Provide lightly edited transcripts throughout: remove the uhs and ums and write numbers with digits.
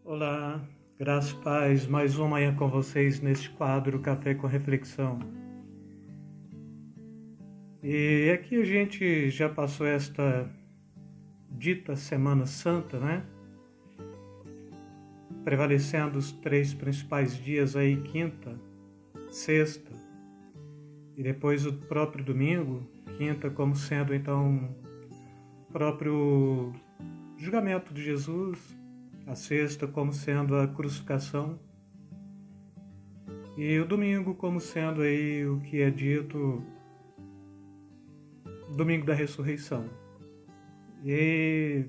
Olá, graças e paz, mais uma manhã com vocês neste quadro Café com Reflexão. E aqui a gente já passou esta dita Semana Santa, né? Prevalecendo os 3 principais dias aí, quinta, sexta e depois o próprio domingo, quinta como sendo então o próprio julgamento de Jesus, a sexta como sendo a crucificação e o domingo como sendo aí o que é dito domingo da ressurreição. E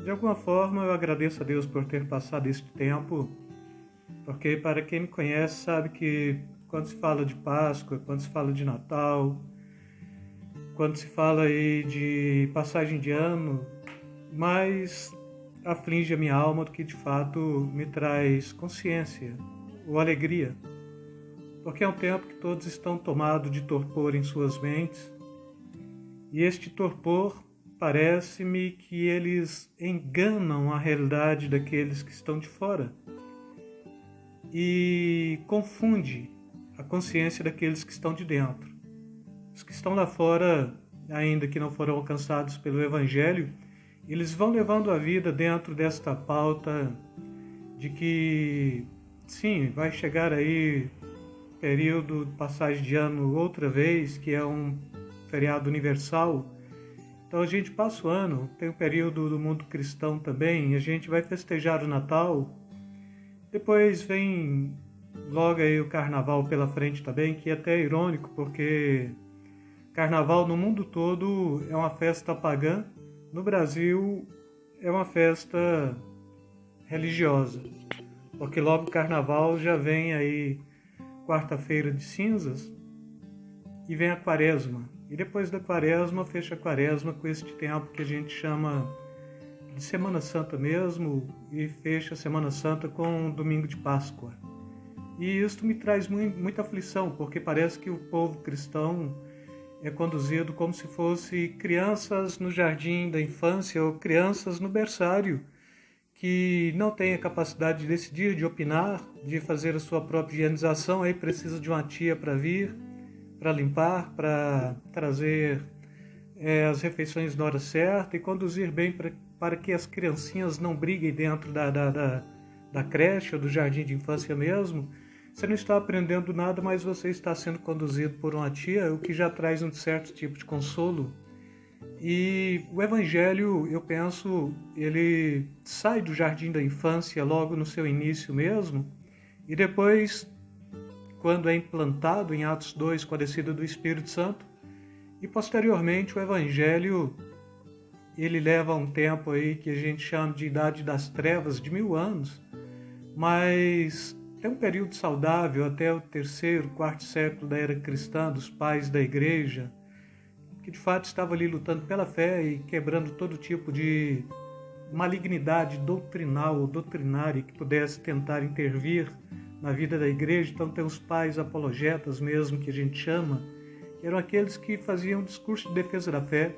de alguma forma eu agradeço a Deus por ter passado este tempo, porque para quem me conhece sabe que quando se fala de Páscoa, quando se fala de Natal, quando se fala aí de passagem de ano, mais aflige a minha alma do que de fato me traz consciência ou alegria, porque é um tempo que todos estão tomados de torpor em suas mentes, e este torpor parece-me que eles enganam a realidade daqueles que estão de fora e confunde a consciência daqueles que estão de dentro. Os que estão lá fora, ainda que não foram alcançados pelo Evangelho, eles vão levando a vida dentro desta pauta de que, sim, vai chegar aí período de passagem de ano outra vez, que é um feriado universal. Então a gente passa o ano, tem o período do mundo cristão também, a gente vai festejar o Natal, depois vem logo aí o Carnaval pela frente também, que é até irônico, porque Carnaval no mundo todo é uma festa pagã, no Brasil é uma festa religiosa, porque logo o Carnaval já vem aí quarta-feira de cinzas e vem a Quaresma. E depois da Quaresma, fecha a Quaresma com este tempo que a gente chama de Semana Santa mesmo, e fecha a Semana Santa com o Domingo de Páscoa. E isso me traz muita aflição, porque parece que o povo cristão é conduzido como se fosse crianças no jardim da infância ou crianças no berçário, que não têm a capacidade de decidir, de opinar, de fazer a sua própria higienização, aí precisa de uma tia para vir, para limpar, para trazer as refeições na hora certa e conduzir bem para que as criancinhas não briguem dentro da creche ou do jardim de infância mesmo. Você não está aprendendo nada, mas você está sendo conduzido por uma tia, o que já traz um certo tipo de consolo. E o Evangelho, eu penso, ele sai do jardim da infância logo no seu início mesmo, e depois, quando é implantado em Atos 2 com a descida do Espírito Santo, e posteriormente o Evangelho, ele leva um tempo aí que a gente chama de Idade das Trevas, de 1000 anos, mas tem um período saudável até o 3º, 4º século da era cristã, dos pais da igreja, que de fato estava ali lutando pela fé e quebrando todo tipo de malignidade doutrinal ou doutrinária que pudesse tentar intervir na vida da igreja. Então tem os pais apologetas mesmo, que a gente chama, que eram aqueles que faziam um discurso de defesa da fé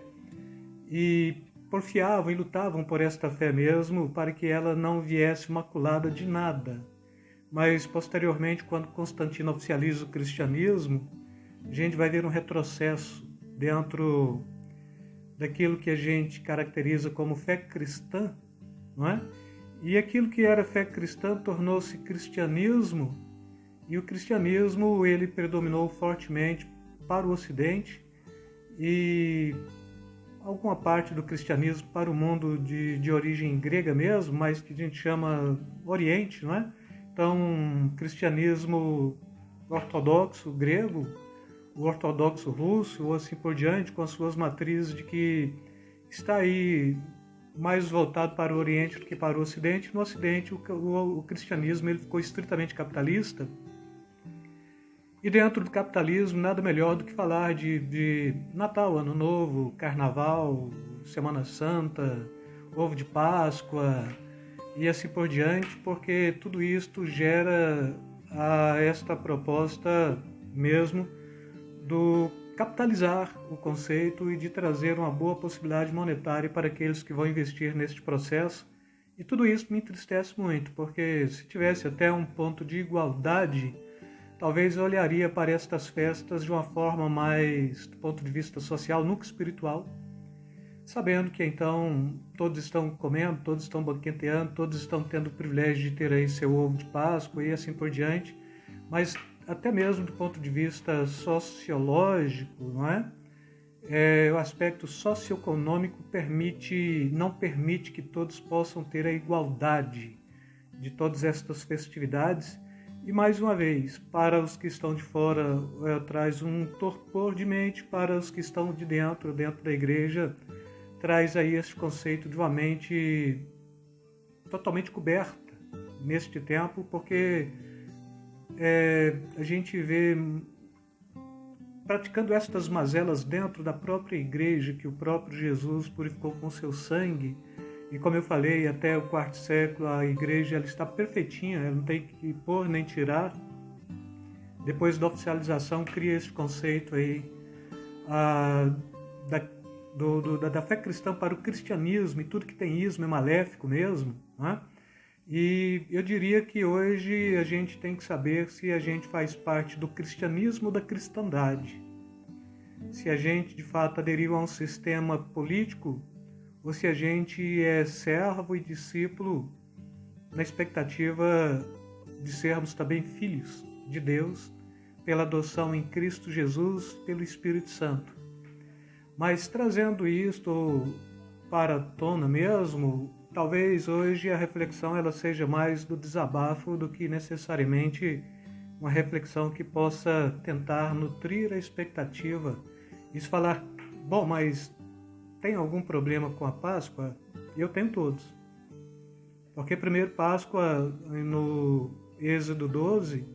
e porfiavam e lutavam por esta fé mesmo, para que ela não viesse maculada de nada. Mas posteriormente, quando Constantino oficializa o cristianismo, a gente vai ver um retrocesso dentro daquilo que a gente caracteriza como fé cristã, não é? E aquilo que era fé cristã tornou-se cristianismo, e o cristianismo ele predominou fortemente para o Ocidente e alguma parte do cristianismo para o mundo de origem grega mesmo, mas que a gente chama Oriente, não é? Então, cristianismo ortodoxo grego, o ortodoxo russo, ou assim por diante, com as suas matrizes de que está aí mais voltado para o Oriente do que para o Ocidente. No Ocidente, o cristianismo ele ficou estritamente capitalista. E dentro do capitalismo, nada melhor do que falar de Natal, Ano Novo, Carnaval, Semana Santa, Ovo de Páscoa e assim por diante, porque tudo isto gera esta proposta mesmo do capitalizar o conceito e de trazer uma boa possibilidade monetária para aqueles que vão investir neste processo E tudo isso me entristece muito, porque se tivesse até um ponto de igualdade, talvez eu olharia para estas festas de uma forma mais, do ponto de vista social, nunca espiritual, sabendo que então todos estão comendo, todos estão banqueteando, todos estão tendo o privilégio de ter aí seu ovo de Páscoa e assim por diante, mas até mesmo do ponto de vista sociológico, não é? O aspecto socioeconômico não permite que todos possam ter a igualdade de todas estas festividades. E mais uma vez, para os que estão de fora, traz um torpor de mente, para os que estão de dentro da igreja, traz aí esse conceito de uma mente totalmente coberta neste tempo, porque a gente vê praticando estas mazelas dentro da própria igreja que o próprio Jesus purificou com seu sangue. E como eu falei, até o quarto século a igreja ela está perfeitinha, ela não tem que pôr nem tirar. Depois da oficialização cria esse conceito aí da fé cristã para o cristianismo, e tudo que tem ismo é maléfico mesmo, né? E eu diria que hoje a gente tem que saber se a gente faz parte do cristianismo ou da cristandade. Se a gente, de fato, aderiu a um sistema político ou se a gente é servo e discípulo na expectativa de sermos também filhos de Deus pela adoção em Cristo Jesus, pelo Espírito Santo. Mas trazendo isto para a tona mesmo, talvez hoje a reflexão ela seja mais do desabafo do que necessariamente uma reflexão que possa tentar nutrir a expectativa e falar, bom, mas tem algum problema com a Páscoa? Eu tenho todos. Porque primeiro Páscoa, no Êxodo 12,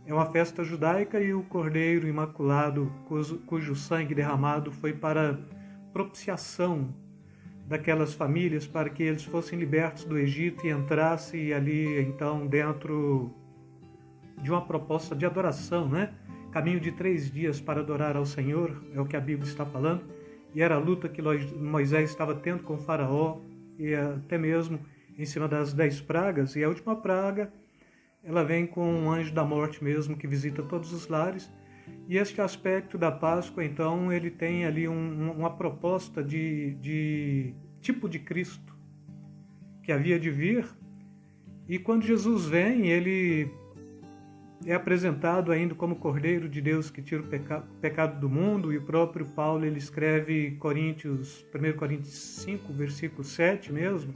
é uma festa judaica e o Cordeiro Imaculado, cujo sangue derramado foi para propiciação daquelas famílias para que eles fossem libertos do Egito e entrassem ali, então, dentro de uma proposta de adoração, né? Caminho de 3 dias para adorar ao Senhor, é o que a Bíblia está falando, e era a luta que Moisés estava tendo com o faraó, e até mesmo em cima das 10 pragas, e a última praga, ela vem com um anjo da morte mesmo, que visita todos os lares. E este aspecto da Páscoa, então, ele tem ali uma proposta de tipo de Cristo que havia de vir. E quando Jesus vem, ele é apresentado ainda como Cordeiro de Deus que tira o pecado do mundo. E o próprio Paulo, ele escreve 1 Coríntios 5, versículo 7 mesmo,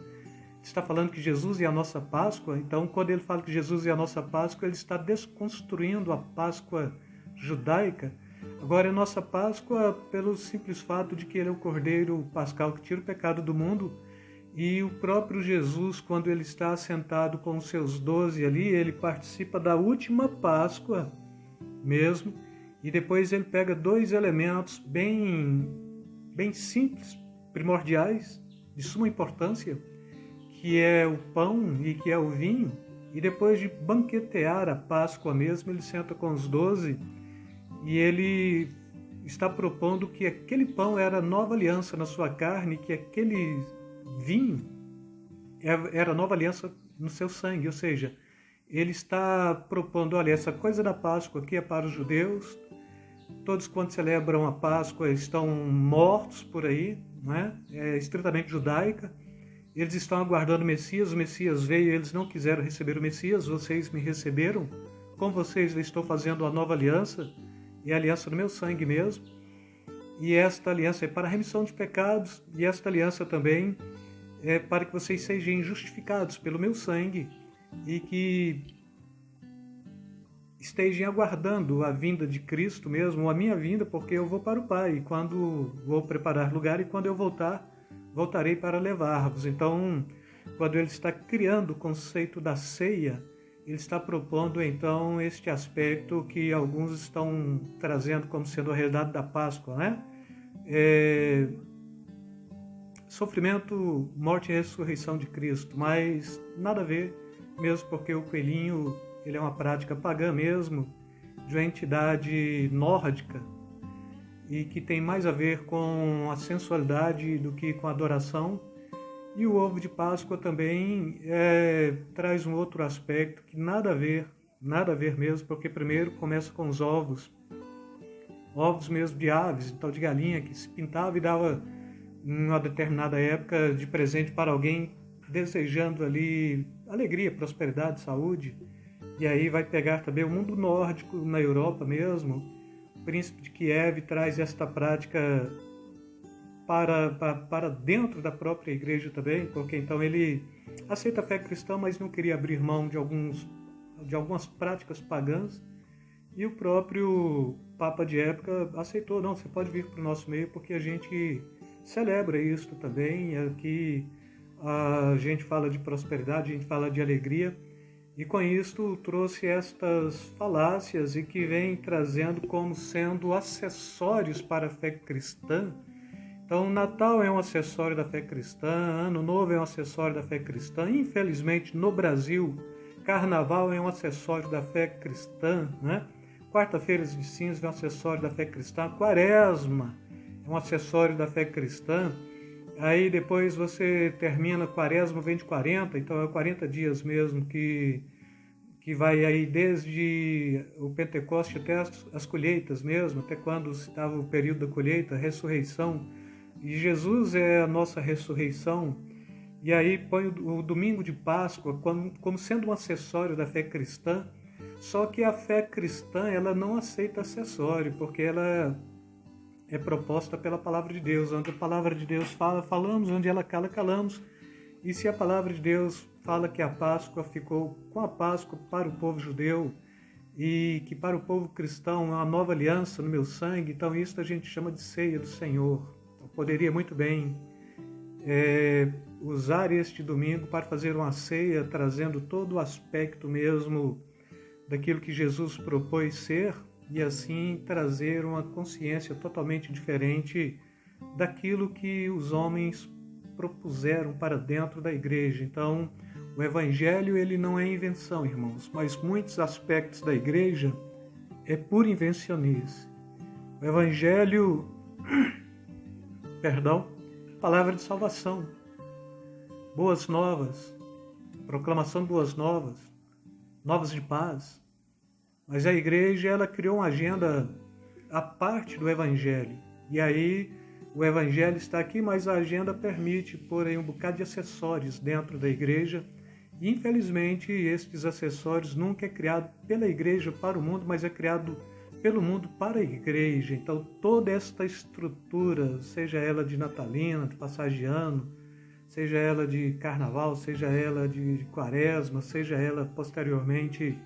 está falando que Jesus é a nossa Páscoa. Então, quando ele fala que Jesus é a nossa Páscoa, ele está desconstruindo a Páscoa judaica. Agora é nossa Páscoa pelo simples fato de que ele é o Cordeiro Pascal que tira o pecado do mundo. E o próprio Jesus, quando ele está sentado com os seus 12 ali, ele participa da última Páscoa mesmo. E depois ele pega 2 elementos bem simples, primordiais, de suma importância, que é o pão e que é o vinho. E depois de banquetear a Páscoa mesmo, ele senta com os 12 e ele está propondo que aquele pão era nova aliança na sua carne, que aquele vinho era nova aliança no seu sangue. Ou seja, ele está propondo, olha, essa coisa da Páscoa aqui é para os judeus, todos quando celebram a Páscoa estão mortos por aí, não é? É estritamente judaica. Eles estão aguardando o Messias veio, eles não quiseram receber o Messias, vocês me receberam, com vocês eu estou fazendo a nova aliança, e a aliança do meu sangue mesmo, e esta aliança é para a remissão de pecados, e esta aliança também é para que vocês sejam justificados pelo meu sangue, e que estejam aguardando a vinda de Cristo mesmo, a minha vinda, porque eu vou para o Pai, e quando vou preparar lugar, e quando eu voltarei para levar-vos. Então, quando ele está criando o conceito da ceia, ele está propondo, então, este aspecto que alguns estão trazendo como sendo a realidade da Páscoa, né? Sofrimento, morte e ressurreição de Cristo, mas nada a ver, mesmo porque o coelhinho, ele é uma prática pagã mesmo, de uma entidade nórdica, e que tem mais a ver com a sensualidade do que com a adoração. E o ovo de Páscoa também traz um outro aspecto que nada a ver mesmo, porque primeiro começa com os ovos mesmo de aves, então de galinha, que se pintava e dava em uma determinada época de presente para alguém desejando ali alegria, prosperidade, saúde. E aí vai pegar também o mundo nórdico, na Europa mesmo. O príncipe de Kiev traz esta prática para dentro da própria igreja também, porque então ele aceita a fé cristã, mas não queria abrir mão de algumas práticas pagãs. E o próprio Papa de época aceitou, não, você pode vir para o nosso meio porque a gente celebra isso também, aqui a gente fala de prosperidade, a gente fala de alegria, e com isso trouxe estas falácias e que vem trazendo como sendo acessórios para a fé cristã. Então, o Natal é um acessório da fé cristã, Ano Novo é um acessório da fé cristã. Infelizmente, no Brasil, Carnaval é um acessório da fé cristã, né? Quarta-feira de cinzas é um acessório da fé cristã. Quaresma é um acessório da fé cristã. Aí depois você termina Quaresma, vem de 40, então é 40 dias mesmo que vai aí desde o Pentecoste até as colheitas mesmo, até quando estava o período da colheita, a ressurreição. E Jesus é a nossa ressurreição. E aí põe o domingo de Páscoa como sendo um acessório da fé cristã. Só que a fé cristã, ela não aceita acessório, porque ela é proposta pela palavra de Deus. Onde a palavra de Deus fala, falamos, onde ela cala, calamos. E se a palavra de Deus fala que a Páscoa ficou com a Páscoa para o povo judeu e que para o povo cristão é uma nova aliança no meu sangue, então isso a gente chama de ceia do Senhor. Eu poderia muito bem usar este domingo para fazer uma ceia, trazendo todo o aspecto mesmo daquilo que Jesus propôs ser, e assim trazer uma consciência totalmente diferente daquilo que os homens propuseram para dentro da igreja. Então, o evangelho ele não é invenção, irmãos, mas muitos aspectos da igreja é pura invencionice. O evangelho, palavra de salvação, boas novas, proclamação de boas novas, novas de paz. Mas a igreja, ela criou uma agenda à parte do evangelho. E aí o evangelho está aqui, mas a agenda permite pôr aí um bocado de acessórios dentro da igreja. E, infelizmente, estes acessórios nunca é criado pela igreja para o mundo, mas é criado pelo mundo para a igreja. Então, toda esta estrutura, seja ela de natalina, de passagem de ano, seja ela de carnaval, seja ela de quaresma, seja ela posteriormente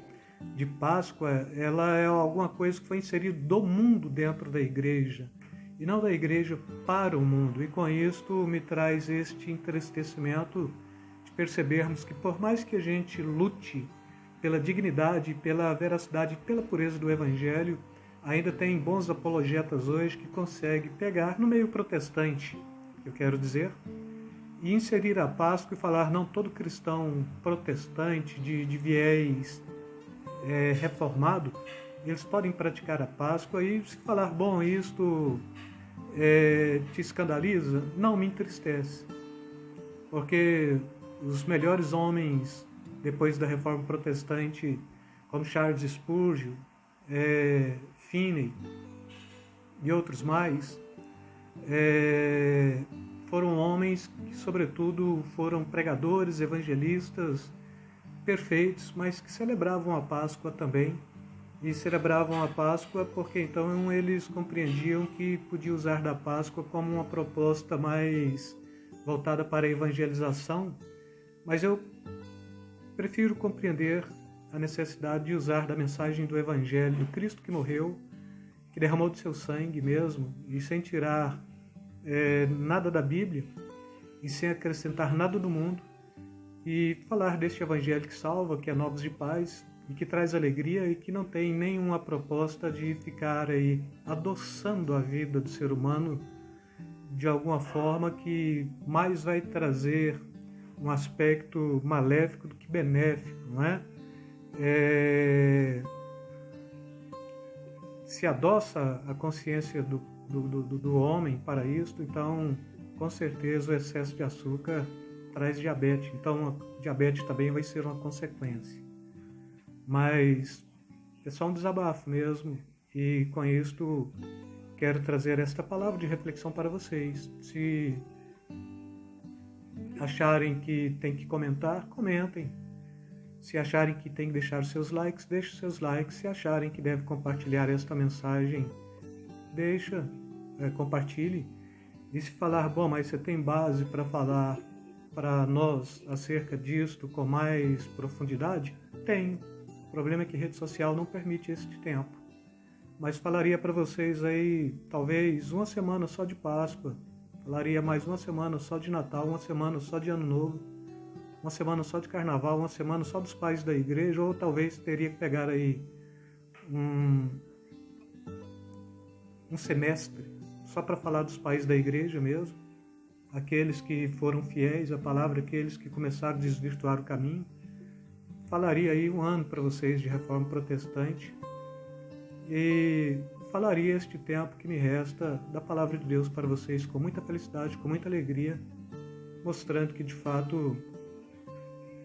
de Páscoa, ela é alguma coisa que foi inserida do mundo dentro da igreja, e não da igreja para o mundo. E com isto me traz este entristecimento de percebermos que por mais que a gente lute pela dignidade, pela veracidade, pela pureza do evangelho, ainda tem bons apologetas hoje que conseguem pegar no meio protestante, eu quero dizer, e inserir a Páscoa e falar, não, todo cristão protestante de viés reformado, eles podem praticar a Páscoa. E se falar, bom, isto te escandaliza, não me entristece, porque os melhores homens depois da Reforma Protestante, como Charles Spurgeon, Finney e outros mais, foram homens que, sobretudo, foram pregadores, evangelistas perfeitos, mas que celebravam a Páscoa também. E celebravam a Páscoa porque então eles compreendiam que podia usar da Páscoa como uma proposta mais voltada para a evangelização, mas eu prefiro compreender a necessidade de usar da mensagem do Evangelho, do Cristo que morreu, que derramou do seu sangue mesmo, e sem tirar nada da Bíblia, e sem acrescentar nada do mundo, e falar deste Evangelho que salva, que é novos de paz, e que traz alegria, e que não tem nenhuma proposta de ficar aí adoçando a vida do ser humano de alguma forma que mais vai trazer um aspecto maléfico do que benéfico, não é? Se adoça a consciência do homem para isto, então, com certeza, o excesso de açúcar traz diabetes. Então, a diabetes também vai ser uma consequência. Mas é só um desabafo mesmo. E com isto, quero trazer esta palavra de reflexão para vocês. Se acharem que tem que comentar, comentem. Se acharem que tem que deixar seus likes, deixe seus likes. Se acharem que deve compartilhar esta mensagem, compartilhe. E se falar, bom, mas você tem base para falar para nós acerca disto com mais profundidade? Tenho. O problema é que rede social não permite este tempo. Mas falaria para vocês aí, talvez uma semana só de Páscoa, falaria mais uma semana só de Natal, uma semana só de Ano Novo, uma semana só de Carnaval, uma semana só dos pais da igreja, ou talvez teria que pegar aí um semestre só para falar dos pais da igreja mesmo, aqueles que foram fiéis à palavra, aqueles que começaram a desvirtuar o caminho. Falaria aí um ano para vocês de reforma protestante e falaria este tempo que me resta da palavra de Deus para vocês com muita felicidade, com muita alegria, mostrando que de fato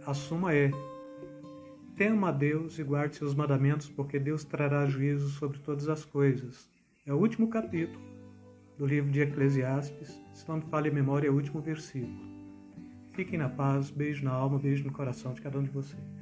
a suma é: tema a Deus e guarde seus mandamentos, porque Deus trará juízo sobre todas as coisas. É o último capítulo do livro de Eclesiastes, se não me falha a memória, é o último versículo. Fiquem na paz, beijo na alma, beijo no coração de cada um de vocês.